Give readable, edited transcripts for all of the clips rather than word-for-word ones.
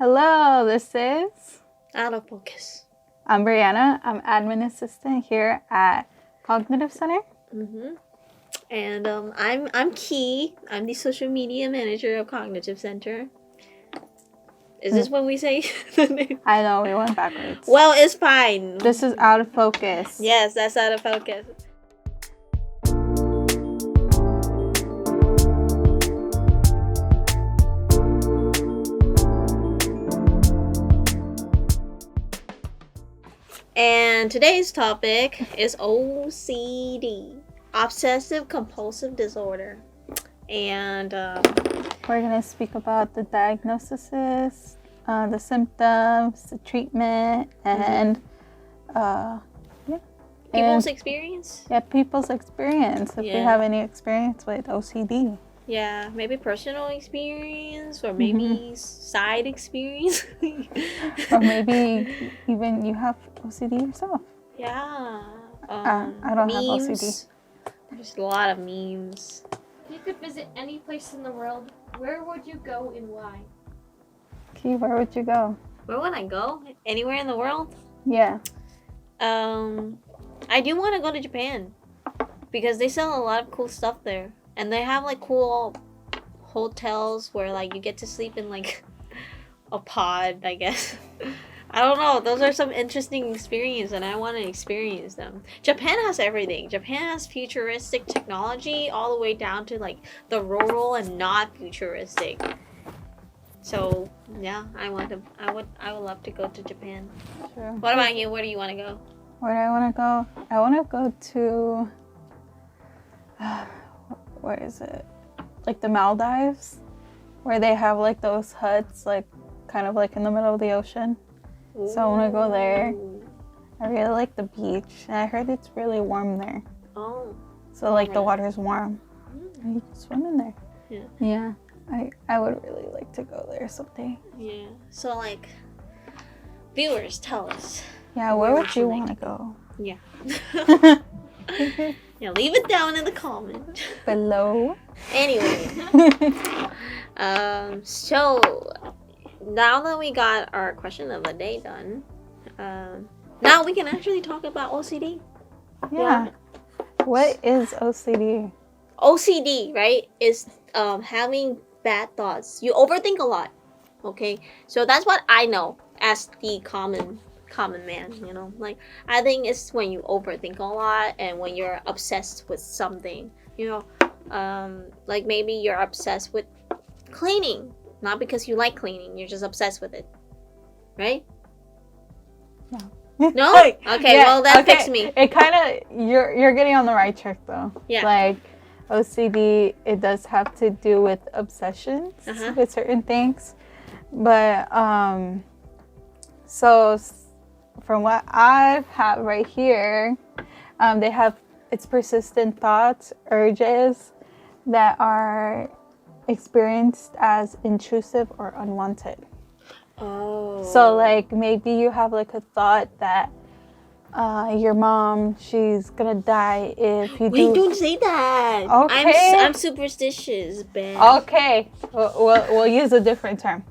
Hello, this is Out of focus. I'm Briana. I'm admin assistant here at Cognitive Center. And I'm Key. I'm the social media manager of Cognitive Center. Is this when we say the name? I know, we went backwards. Well, it's fine. This is Out of Focus. Yes, that's Out of Focus. And today's topic is OCD, Obsessive Compulsive Disorder. And we're going to speak about the diagnosis, the symptoms, the treatment, and people's experience. Yeah, people's experience. If you have any experience with OCD. Yeah, maybe personal experience or maybe side experience. Or maybe even you have OCD yourself. Yeah. I don't have OCD. There's a lot of memes. If you could visit any place in the world, where would you go and why? Key, where would you go? Where would I go? Anywhere in the world? Yeah. I do want to go to Japan because they sell a lot of cool stuff there. And they have like cool hotels where like you get to sleep in like a pod, I guess. I don't know. Those are some interesting experiences and I want to experience them. Japan has everything. Japan has futuristic technology all the way down to like the rural and not futuristic. So yeah, I would love to go to Japan. True. What about you? Where do you want to go? Where do I want to go? I want to go to what is it? Like the Maldives, where they have like those huts, like kind of like in the middle of the ocean. Ooh. So I want to go there. I really like the beach, and I heard it's really warm there. Oh. So like the water's warm, and you can swim in there. Yeah. Yeah. I would really like to go there someday. Yeah. So like, viewers, tell us. Yeah, where would you want to go? Yeah. Yeah, leave it down in the comment below. Anyway, so now that we got our question of the day done, now we can actually talk about OCD. Yeah. What is OCD? OCD, right, is having bad thoughts. You overthink a lot. Okay, so that's what I know as the common man, you know, like I think it's when you overthink a lot and when you're obsessed with something, you know, like maybe you're obsessed with cleaning, not because you like cleaning, you're just obsessed with it, right? No? Okay, yeah, well that fixed me. It kind of, you're getting on the right track though. Yeah. Like OCD, it does have to do with obsessions with certain things, but so from what I've had right here, they have it's persistent thoughts, urges that are experienced as intrusive or unwanted. Oh. So like maybe you have like a thought that your mom, she's gonna die if you don't say that. Okay. I'm superstitious, Ben. Okay, we'll use a different term.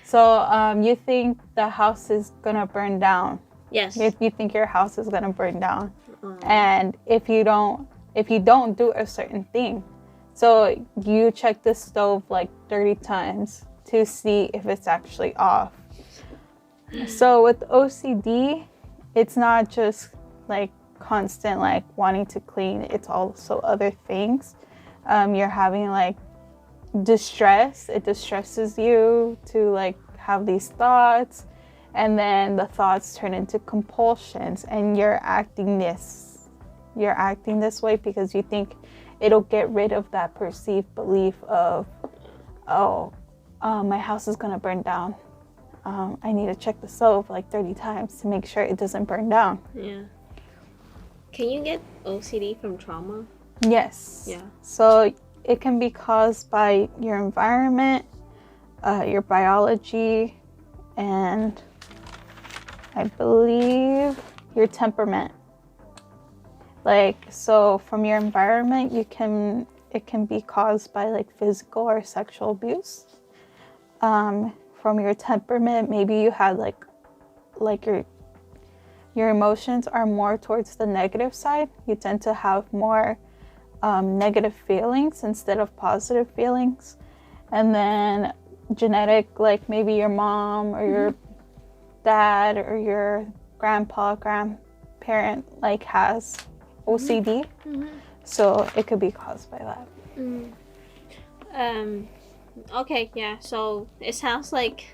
So you think the house is gonna burn down. Yes. If you think your house is gonna burn down, and if you don't do a certain thing, so you check the stove like 30 times to see if it's actually off. So with OCD, it's not just like constant like wanting to clean. It's also other things. You're having like distress. It distresses you to like have these thoughts, and then the thoughts turn into compulsions, and you're acting this way because you think it'll get rid of that perceived belief of my house is gonna burn down. I need to check the stove like 30 times to make sure it doesn't burn down. Yeah. Can you get OCD from trauma? Yes. Yeah. So it can be caused by your environment, your biology, and I believe your temperament. Like, so from your environment, it can be caused by like physical or sexual abuse. from your temperament, maybe you had like your emotions are more towards the negative side. You tend to have more negative feelings instead of positive feelings. And then genetic, like maybe your mom or your dad or your grandparent like has OCD. So it could be caused by that. Okay, yeah. So it sounds like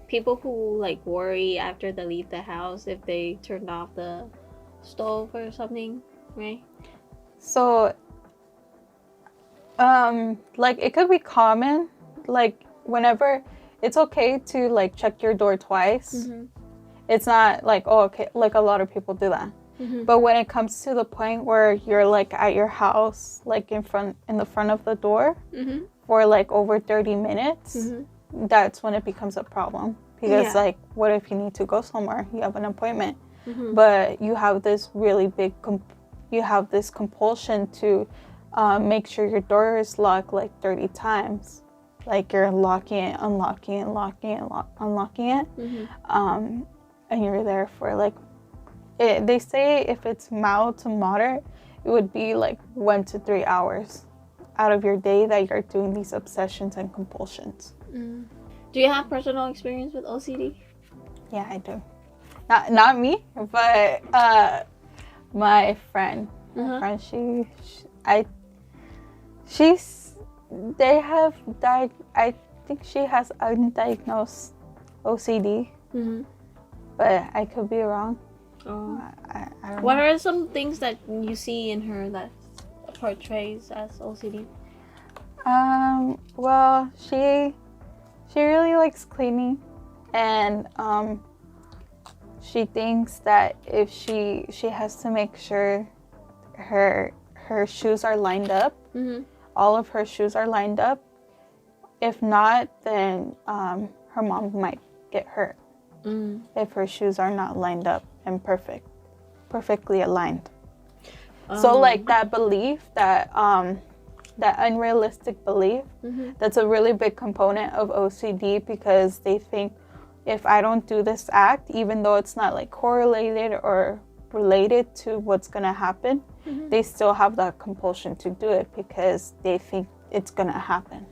people who like worry after they leave the house if they turned off the stove or something, right? So like it could be common, like whenever it's okay to like check your door twice. It's not like, oh, okay, like a lot of people do that. But when it comes to the point where you're like at your house, like in the front of the door for like over 30 minutes, that's when it becomes a problem. Because like, what if you need to go somewhere? You have an appointment, but you have this really big, you have this compulsion to make sure your door is locked like 30 times. Like you're locking it, unlocking it, locking it, unlocking it. And you're there for like, they say if it's mild to moderate, it would be like 1 to 3 hours out of your day that you're doing these obsessions and compulsions. Do you have personal experience with OCD? Yeah, I do. Not me, but my friend. I think she has undiagnosed OCD, but I could be wrong. I don't What know. are some things that you see in her that portrays as OCD? Well, she really likes cleaning, and she thinks that if she has to make sure her shoes are lined up, all of her shoes are lined up. If not, then her mom might get hurt if her shoes are not lined up and perfectly aligned. So like that belief, that unrealistic belief, that's a really big component of OCD, because they think if I don't do this act, even though it's not like correlated or related to what's gonna happen, they still have that compulsion to do it because they think it's gonna happen.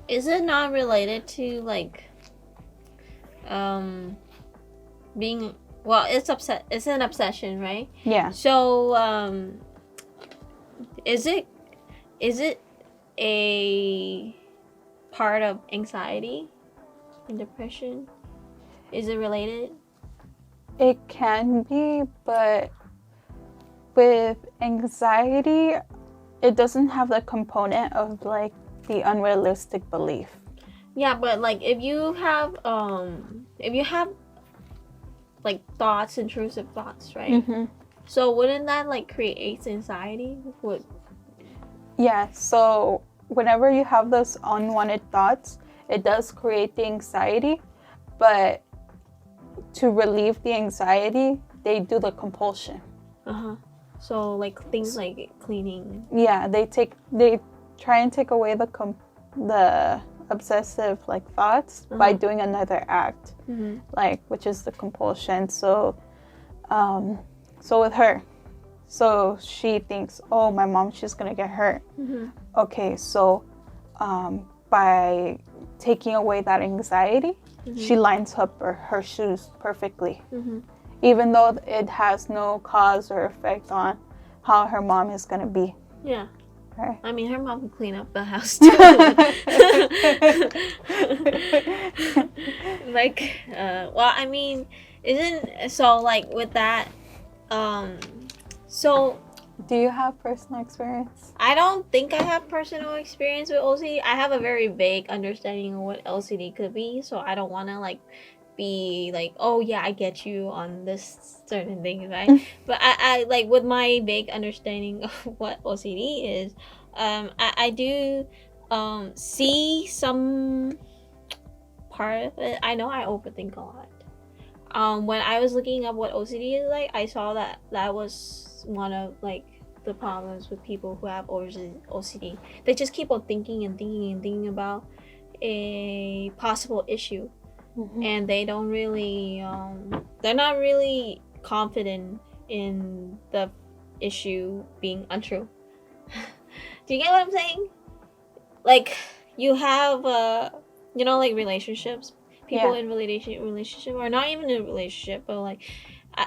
Is it not related to like being, well, it's an obsession, right? Yeah. So is it a part of anxiety and depression? Is it related? It can be, but with anxiety, it doesn't have the component of like the unrealistic belief. Yeah, but like if you have like thoughts, intrusive thoughts, right? So wouldn't that like create anxiety? Yeah, so whenever you have those unwanted thoughts, it does create the anxiety, but to relieve the anxiety, they do the compulsion. So like things like cleaning. Yeah, they try and take away the obsessive like thoughts by doing another act, like, which is the compulsion. So with her, so she thinks, oh, my mom, she's gonna get hurt. Okay, so by taking away that anxiety, she lines up her shoes perfectly, even though it has no cause or effect on how her mom is gonna be. Yeah. Right. I mean, her mom can clean up the house too. Like, well, I mean, isn't so like with that, so. Do you have personal experience? I don't think I have personal experience with OCD. I have a very vague understanding of what OCD could be, so I don't want to like be like, oh yeah, I get you on this certain thing, right? But I like, with my vague understanding of what OCD is, I do see some part of it. I know I overthink a lot. When I was looking up what OCD is like, I saw that was one of like the problems with people who have OCD. They just keep on thinking and thinking and thinking about a possible issue. and they don't really they're not really confident in the issue being untrue. Do you get what I'm saying? Like, you have like relationships, people in relationship or not even in a relationship, but like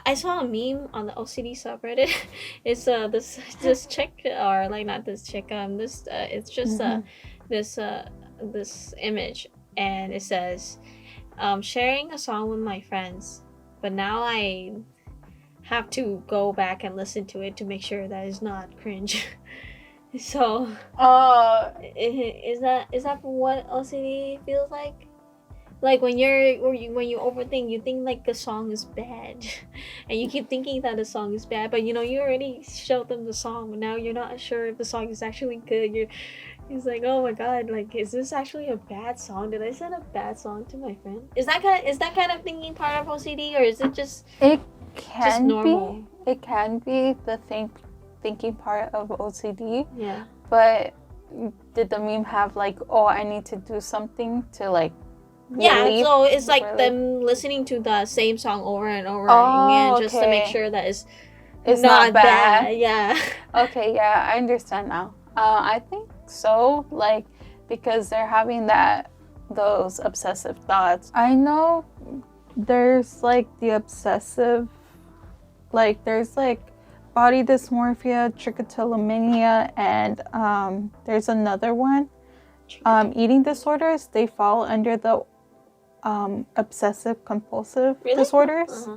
I saw a meme on the OCD subreddit. It's this chick, or like not this chick, this it's just this image, and it says, sharing a song with my friends, but now I have to go back and listen to it to make sure that it's not cringe. So is that what OCD feels like? Like when you overthink, you think like the song is bad, and you keep thinking that the song is bad, but you already showed them the song, but now you're not sure if the song is actually good. It's like, oh my god, like, is this actually a bad song? Did I send a bad song to my friend? Is that kind of thinking part of OCD, or is it just normal? It can be the thinking part of OCD. Yeah. But did the meme have like, oh, I need to do something to like relieve, so it's like them listening to the same song over and over again just to make sure that it's not bad. Yeah. Okay, yeah, I understand now. I think so, like, because they're having those obsessive thoughts. I know there's like the obsessive, like there's like body dysmorphia, trichotillomania, and there's another one, eating disorders. They fall under the obsessive compulsive disorders.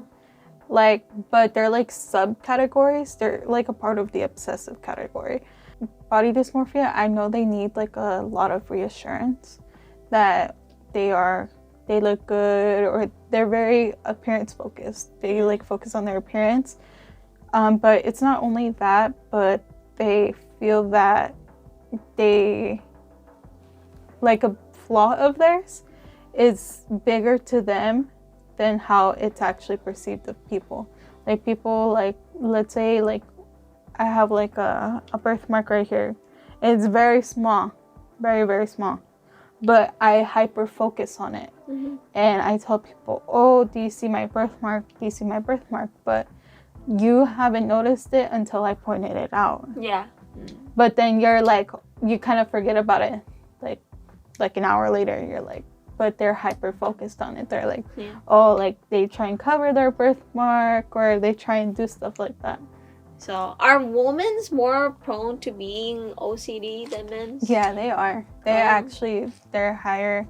Like, but they're like subcategories. They're like a part of the obsessive category. Body dysmorphia, I know they need like a lot of reassurance that they look good, or they're very appearance focused. They like focus on their appearance. But it's not only that, but they feel that they, like, a flaw of theirs is bigger to them than how it's actually perceived of people. Like, people, like, let's say, like, I have like a birthmark right here. It's very small, very, very small. But I hyper focus on it. And I tell people, oh, do you see my birthmark? Do you see my birthmark? But you haven't noticed it until I pointed it out. Yeah. But then you're like, you kind of forget about it. Like an hour later, you're like, but they're hyper focused on it. They're like, oh, like they try and cover their birthmark, or they try and do stuff like that. So are women more prone to being OCD than men? Yeah, they are. They're higher.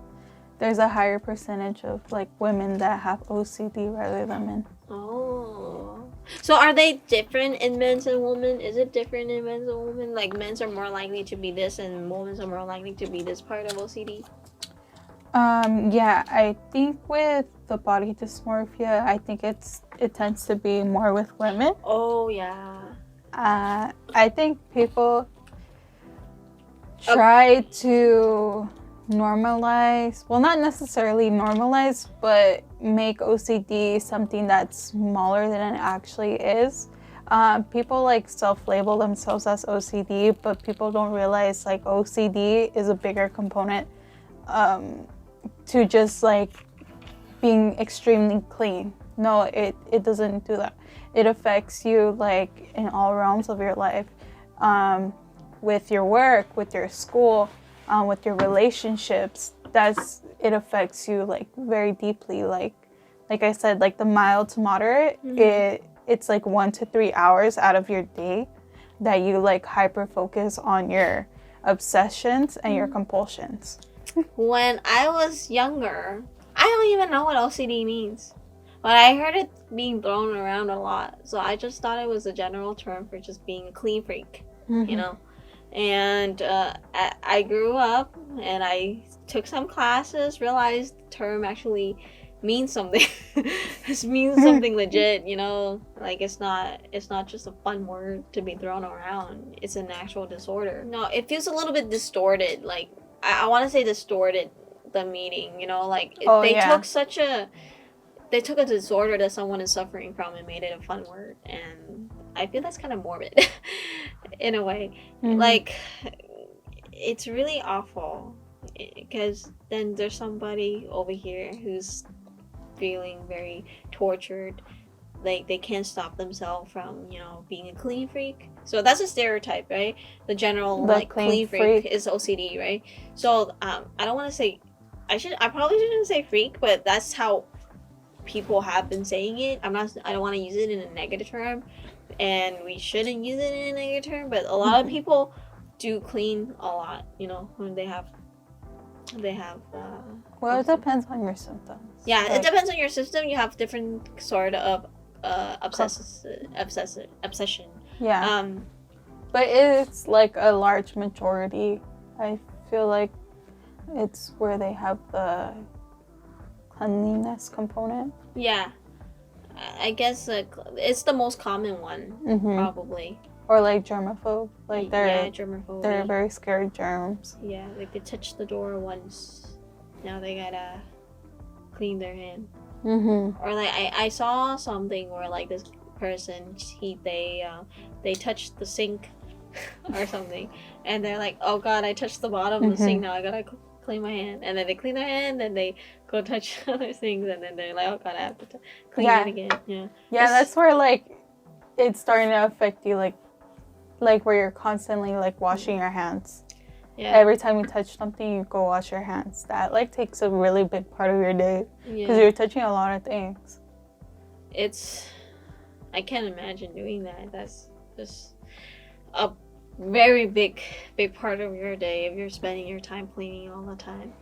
There's a higher percentage of like women that have OCD rather than men. Oh. So are they different in men and women? Is it different in men and women? Like, men are more likely to be this and women are more likely to be this part of OCD? Yeah, I think with the body dysmorphia, I think it tends to be more with women. Oh, yeah. I think people try to normalize, well, not necessarily normalize, but make OCD something that's smaller than it actually is. People like self-label themselves as OCD, but people don't realize like OCD is a bigger component to just like being extremely clean. No, it doesn't do that. It affects you like in all realms of your life, with your work, with your school, with your relationships. It affects you like very deeply. Like I said, like the mild to moderate, it's like 1 to 3 hours out of your day that you like hyper focus on your obsessions and your compulsions. When I was younger, I don't even know what OCD means, but I heard it being thrown around a lot, so I just thought it was a general term for just being a clean freak, you know. And I grew up and I took some classes, realized the term actually means something. It means something legit, you know. Like, it's not just a fun word to be thrown around. It's an actual disorder. No, it feels a little bit distorted. Like, I want to say distorted the meaning, you know. Like, they took a disorder that someone is suffering from and made it a fun word, and I feel that's kind of morbid in a way. Like, it's really awful, because then there's somebody over here who's feeling very tortured. Like they can't stop themselves from, you know, being a clean freak. So that's a stereotype, right? The general The like clean freak is OCD, right? So I don't want to say, I probably shouldn't say freak, but that's how people have been saying it. I don't want to use it in a negative term, and we shouldn't use it in a negative term. But a lot of people do clean a lot, you know, when they have. Well, it depends on your symptoms. Yeah, like, it depends on your system. You have different sort of obsession. Yeah. But it's like a large majority. I feel like it's where they have the cleanliness component. Yeah, I guess it's the most common one, probably. Or like germaphobe. Like germaphobe. They're very scared of germs. Yeah, like they touched the door once. Now they gotta clean their hand. Or like I saw something where like this person they touched the sink or something, and they're like, oh god, I touched the bottom of the sink, now I gotta clean my hand. And then they clean their hand, then they go touch other things, and then they're like, oh god, I have to clean it again. Yeah, that's where like it's starting to affect you, like where you're constantly like washing your hands. Yeah. Every time you touch something, you go wash your hands. That like takes a really big part of your day because you're touching a lot of things. I can't imagine doing that. That's just a very big part of your day if you're spending your time cleaning all the time.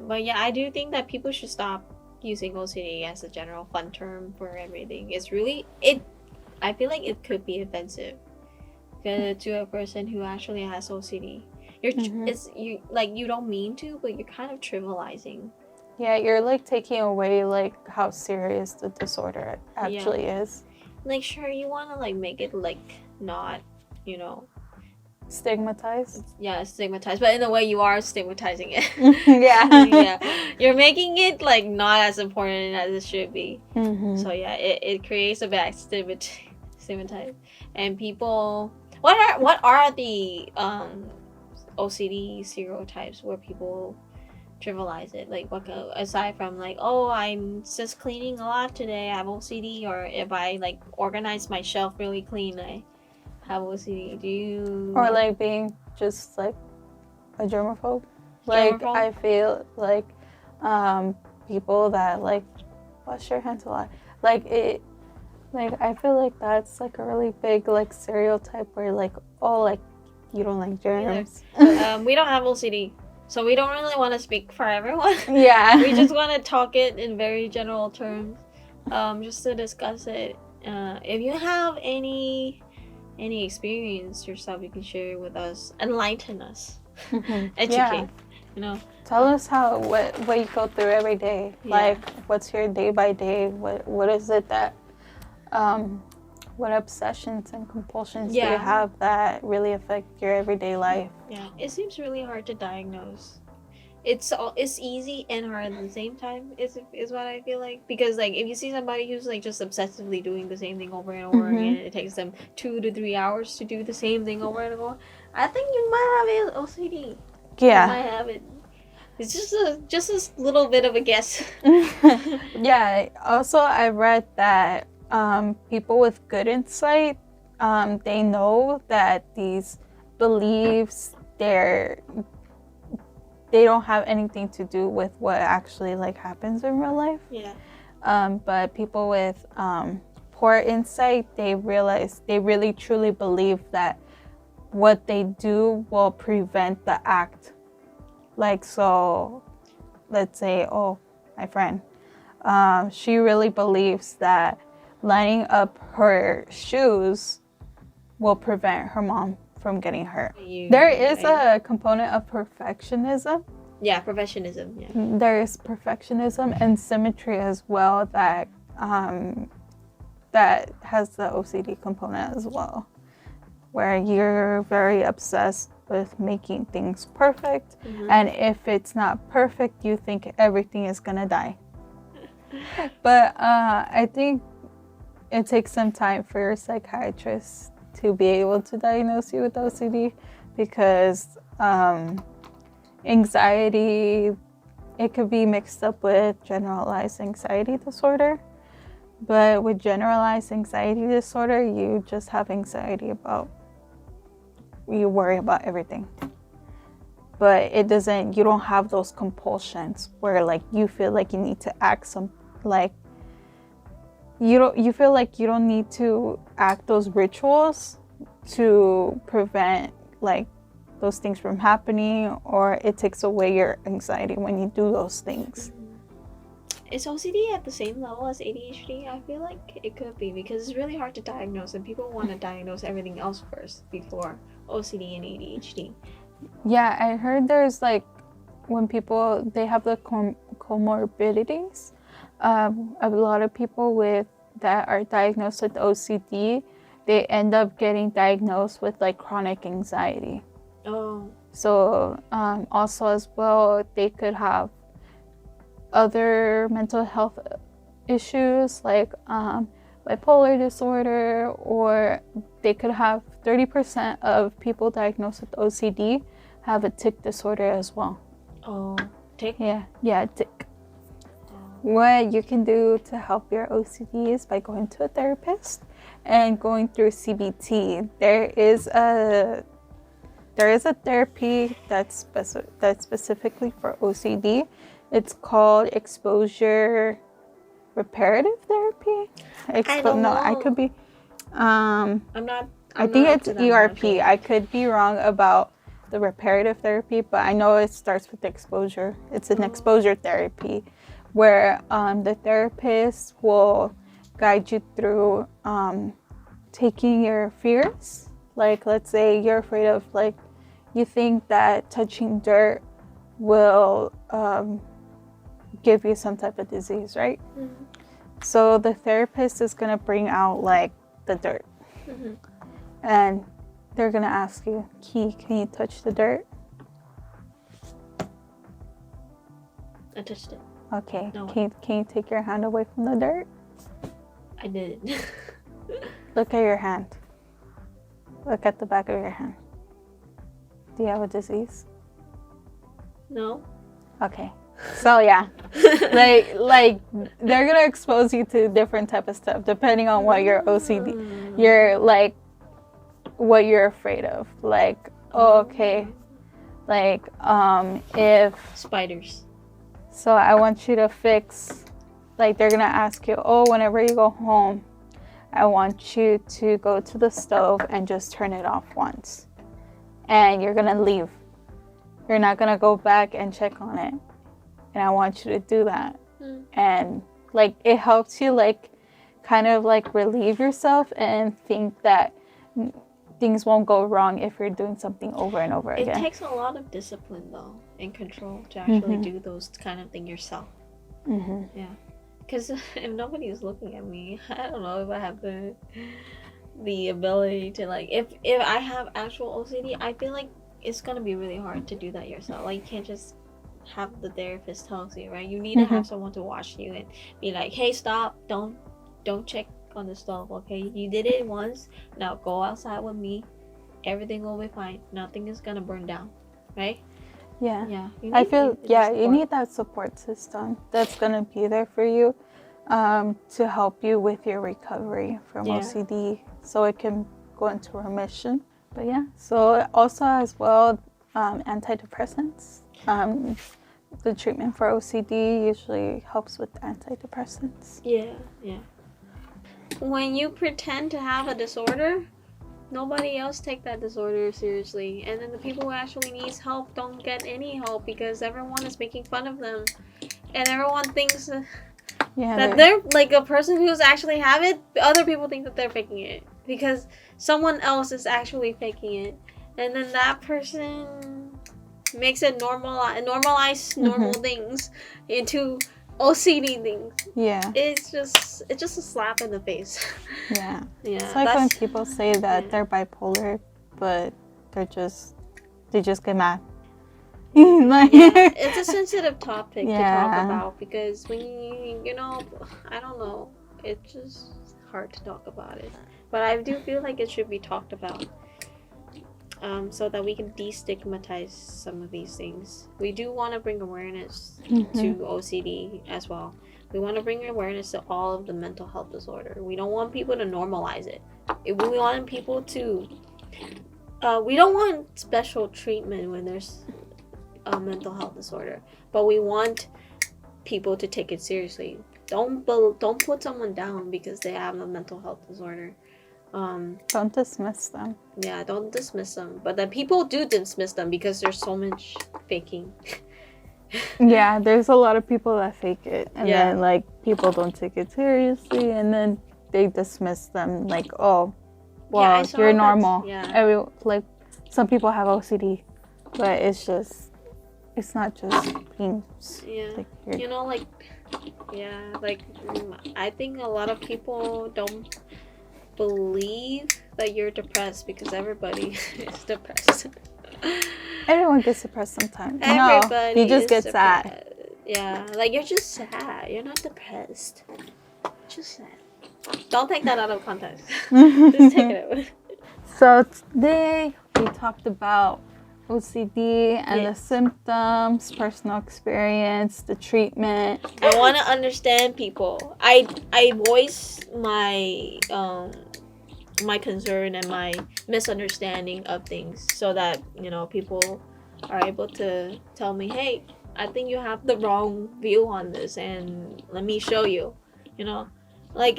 But yeah, I do think that people should stop using OCD as a general fun term for everything. I feel like it could be offensive to a person who actually has OCD. You don't mean to, but you're kind of trivializing. Yeah, you're like taking away like how serious the disorder actually is. Like, sure, you want to like make it like not, you know, stigmatized. Yeah, stigmatized, but in a way you are stigmatizing it. Yeah. You're making it like not as important as it should be. So yeah, it creates a bad stigmatized, and people. What are the OCD stereotypes where people trivialize it? Like, what aside from like, oh, I'm just cleaning a lot today, I have OCD, or if I like organize my shelf really clean, I have OCD. Do you? Or like being just like a germaphobe. Like I feel like people that like wash their hands a lot, like I feel like that's like a really big like stereotype where like, oh, like you don't like germs. We don't have OCD, so we don't really want to speak for everyone. Yeah. We just want to talk it in very general terms, just to discuss it. If you have any experience yourself, you can share it with us, enlighten us, educate. You know, tell us what you go through every day. Like, what's your day by day? What is it that what obsessions and compulsions do you have that really affect your everyday life? Yeah, it seems really hard to diagnose. It's easy and hard at the same time. Is what I feel like, because like if you see somebody who's like just obsessively doing the same thing over and over again, it takes them 2 to 3 hours to do the same thing over and over. I think you might have OCD. Yeah, you might have it. It's just a little bit of a guess. Yeah. Also, I read that people with good insight, they know that these beliefs they don't have anything to do with what actually like happens in real life. Yeah. But people with poor insight, they really truly believe that what they do will prevent the act. Like, so let's say, oh, my friend, she really believes that lining up her shoes will prevent her mom from getting hurt. There is a component of perfectionism. Yeah, perfectionism. Yeah. There is perfectionism and symmetry as well that has the OCD component as well, where you're very obsessed with making things perfect, and if it's not perfect, you think everything is gonna die. But I think it takes some time for your psychiatrist to be able to diagnose you with OCD, because anxiety, it could be mixed up with generalized anxiety disorder. But with generalized anxiety disorder, you just have anxiety about, you worry about everything. But it doesn't, you don't have those compulsions where like you feel like you need to act like you feel like you don't need to act those rituals to prevent like those things from happening, or it takes away your anxiety when you do those things. Is OCD at the same level as ADHD? I feel like it could be, because it's really hard to diagnose, and people want to diagnose everything else first before OCD and ADHD. Yeah, I heard there's like when people they have the comorbidities. A lot of people that are diagnosed with OCD, they end up getting diagnosed with like chronic anxiety. Oh. So also as well, they could have other mental health issues like bipolar disorder, or they could have 30% of people diagnosed with OCD have a tic disorder as well. Oh, tic? Yeah, tic. What you can do to help your OCD is by going to a therapist and going through CBT. There is a therapy that's specifically for OCD. It's called exposure reparative therapy. I don't know. I could be. I think it's ERP. I could be wrong about the reparative therapy, but I know it starts with exposure. It's an exposure therapy where the therapist will guide you through taking your fears. Like, let's say you're afraid of, like, you think that touching dirt will give you some type of disease, right? Mm-hmm. So the therapist is going to bring out, like, the dirt. Mm-hmm. And they're going to ask you, can you touch the dirt? I touched it. Okay. No. Can you take your hand away from the dirt? I did. Look at your hand. Look at the back of your hand. Do you have a disease? No. Okay. So yeah, like they're gonna expose you to different type of stuff depending on what your OCD, what you're afraid of. Like, oh, okay, like if spiders. So I want you to fix, like they're gonna ask you, oh, whenever you go home, I want you to go to the stove and just turn it off once, and you're gonna leave. You're not gonna go back and check on it. And I want you to do that. And like it helps you like kind of like relieve yourself and think that things won't go wrong if you're doing something over and over again. It takes a lot of discipline though and control to actually do those kind of thing yourself. Mm-hmm. Yeah, because if nobody is looking at me, I don't know if I have the ability to like if I have actual OCD, I feel like it's gonna be really hard to do that yourself. Like you can't just have the therapist tells you, right? You need to have someone to watch you and be like, hey, stop, don't check on the stove, okay? You did it once, now go outside with me, everything will be fine, nothing is gonna burn down, right? Yeah. I feel you need that support system that's gonna be there for you to help you with your recovery from OCD so it can go into remission. But yeah, so also as well antidepressants. The treatment for OCD usually helps with antidepressants. Yeah. When you pretend to have a disorder, nobody else take that disorder seriously. And then the people who actually needs help don't get any help because everyone is making fun of them. And everyone thinks that they're like a person who's actually have it, other people think that they're faking it. Because someone else is actually faking it. And then that person makes it normalize normal things into OCD things. Yeah. It's just a slap in the face. Yeah. It's like when people say that they're bipolar, but they just get mad. It's a sensitive topic to talk about because when you know, I don't know, it's just hard to talk about it. But I do feel like it should be talked about. so that we can destigmatize some of these things. We do want to bring awareness Mm-hmm. to OCD as well. We want to bring awareness to all of the mental health disorder. We don't want people to normalize it. We want people to. We don't want special treatment when there's a mental health disorder, but we want people to take it seriously. Don't put someone down because they have a mental health disorder. Don't dismiss them. Yeah, don't dismiss them. But then people do dismiss them because there's so much faking. Yeah, there's a lot of people that fake it, and Yeah. then like people don't take it seriously, and then they dismiss them like, oh, well, Yeah, I saw you're that, normal. yeah. Like some people have OCD, but it's not just being Yeah. like you're, You know, like, yeah, like, I think a lot of people don't believe that you're depressed because everybody is depressed. everyone gets depressed sometimes. Everybody no, you just is get sad. depressed. Yeah, like you're just sad. You're not depressed. Just sad. Don't take that out of context. Just take it away. So today we talked about OCD and the Yes. symptoms, personal experience, the treatment. I want to understand people. I voice my my concern and my misunderstanding of things so that, you know, people are able to tell me, hey, I think you have the wrong view on this and let me show you, you know, like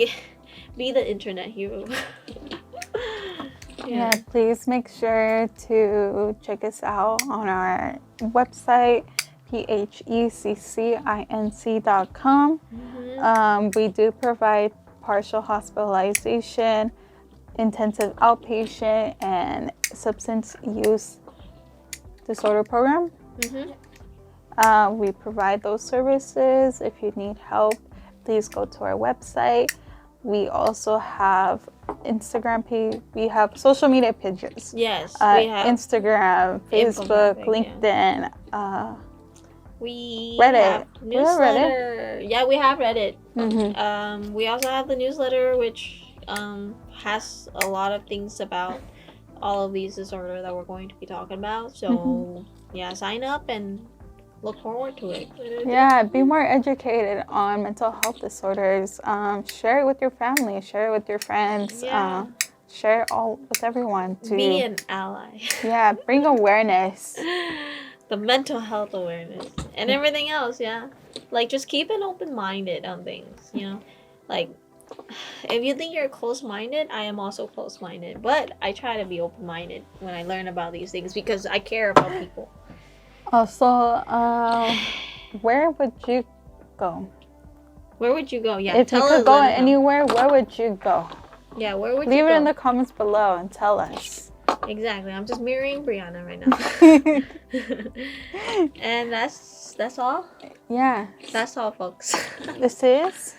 be the internet hero. Yeah, please make sure to check us out on our website, pheccinc.com. Mhm. We do provide partial hospitalization, intensive outpatient, and substance use disorder program. Mhm. We provide those services. If you need help, please go to our website. We also have Instagram page. We have social media pages. Yes, we have. Instagram, Facebook, Infographic, LinkedIn. We Reddit. have We have Reddit. newsletter. Yeah, we have Reddit. Mm-hmm. We also have the newsletter, which has a lot of things about all of these disorders that we're going to be talking about. So yeah, sign up and look forward to it. Yeah, be more educated on mental health disorders. Share it with your family. Share it with your friends. Yeah. Share it all with everyone. Be an ally. Yeah, bring awareness. The mental health awareness and everything else. Yeah, like just keep an open minded on things. You know, like. If you think you're close-minded, I am also close-minded. But I try to be open-minded when I learn about these things because I care about people. Also, where would you go? Where would you go? Yeah, If you could go anywhere, where would you go? Yeah, where would you Leave go? it in the comments below and tell us. Exactly. I'm just mirroring Briana right now. And that's all. Yeah. That's all, folks. This is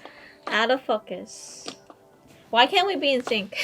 Out of focus. Why can't we be in sync?